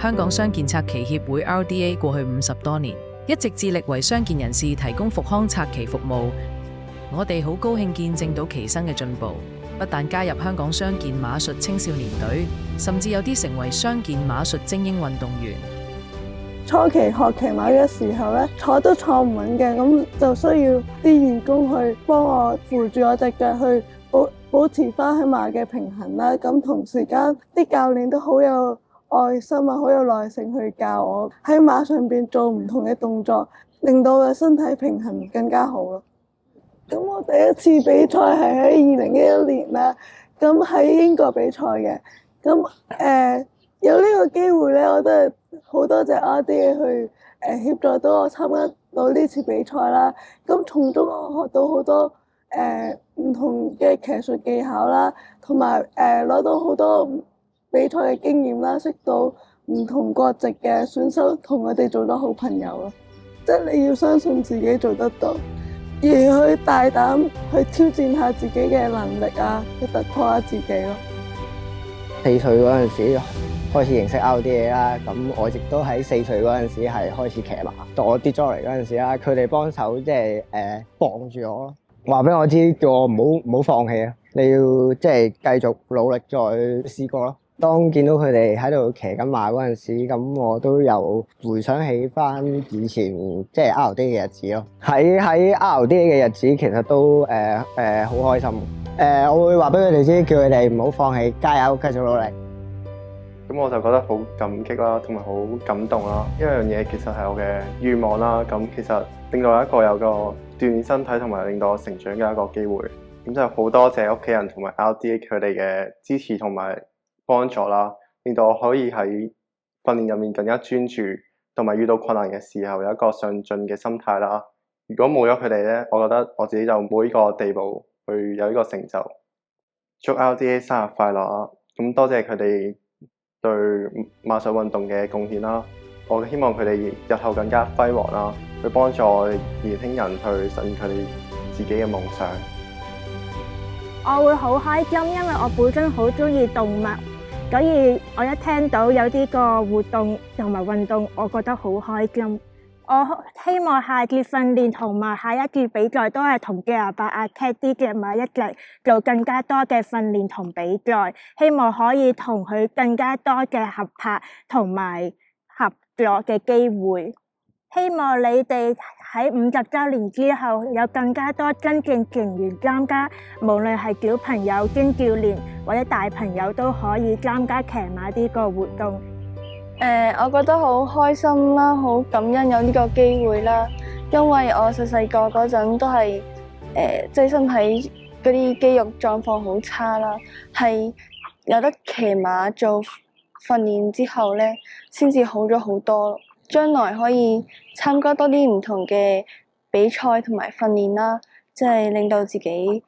香港傷健策旗協會 RDA 過去50多年，一直致力為傷健人士提供復康策旗服務。我哋好高興見證到耆生嘅進步，不但加入香港傷健馬術青少年隊，甚至有啲成為傷健馬術精英運動員。初期學騎馬嘅時候咧，坐都坐唔穩嘅，咁就需要啲員工去幫我扶住我隻腳去保持翻喺馬嘅平衡啦。咁同時間啲教練都好有愛心啊，好有耐性去教我喺馬上邊做唔同嘅動作，令到我嘅身體平衡更加好咯。咁我第一次比賽係喺2011年啦，咁喺英國比賽嘅。咁有呢個機會咧，我都係好多謝 RDA 去協助到我參加到呢次比賽啦。咁從中我學到好多唔同嘅騎術技巧啦，同埋攞到好多比賽嘅經驗啦，識到唔同國籍嘅選手，同我哋做咗好朋友咯。即係你要相信自己做得到，而去大膽去挑戰下自己嘅能力啊，去突破下自己咯。4歲嗰陣時開始認識 RDA 啦，咁我亦都喺4歲嗰陣時係開始騎馬。到我跌咗落嚟嗰陣時啦，佢哋幫手即係綁住我，話俾我知叫我唔好放棄啊！你要即係繼續努力再試過咯。當見到佢哋喺度騎緊馬嗰陣時，咁我都有回想起翻以前即係 RDA 嘅日子咯。喺 RDA 嘅日子其實都好開心。我會話俾佢哋知，叫佢哋唔好放棄，加油，繼續努力。咁我就覺得好感激啦，同埋好感動啦。呢樣嘢其實係我嘅願望啦。咁其實令到一個有個鍛鍊身體同埋令到我成長嘅一個機會。咁就好多謝屋企人同埋 RDA 佢哋嘅支持同埋幫助啦，令到我可以喺訓練入面更加專注，同埋遇到困難嘅時候有一個上進嘅心態啦。如果冇咗佢哋咧，我覺得我自己就冇呢個地步去有呢個成就。祝 RDA 生日快樂啊！咁多謝佢哋對馬術運動嘅貢獻啦。我希望佢哋日後更加輝煌啦，去幫助年輕人去實現佢哋自己嘅夢想。我會好開心，因為我本身好中意動物，所以我一聽到有呢個活動同埋運動，我覺得好開心。我希望下次訓練同埋下一次比賽都係同加拿大阿 Caddy 嘅馬一齊做更加多嘅訓練同比賽，希望可以同佢更加多嘅合拍同埋合作嘅機會。希望你哋喺50週年之後有更加多真正成員參加，無論係小朋友、青少年或者大朋友都可以參加騎馬呢個活動。我覺得好開心啦，好感恩有呢個機會啦，因為我細個嗰陣都係即係身體嗰啲肌肉狀況好差啦，係有得騎馬做訓練之後咧，先至好咗好多。將來可以參加多啲唔同嘅比賽同埋訓練啦，即係令到自己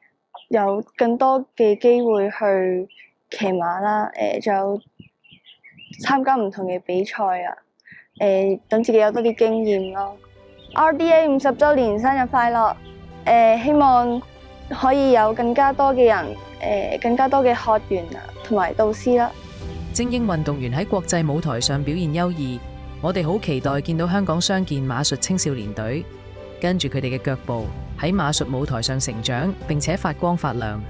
有更多嘅機會去騎馬啦，仲有參加唔同嘅比賽啊，等自己有多啲經驗咯。RDA 50週年生日快樂！希望可以有更加多嘅人，更加多嘅學員啊，同埋導師啦。精英運動員喺國際舞台上表現優異，我哋好期待見到香港傷健馬術青少年隊跟住佢哋嘅腳步喺馬術舞台上成長，並且發光發亮。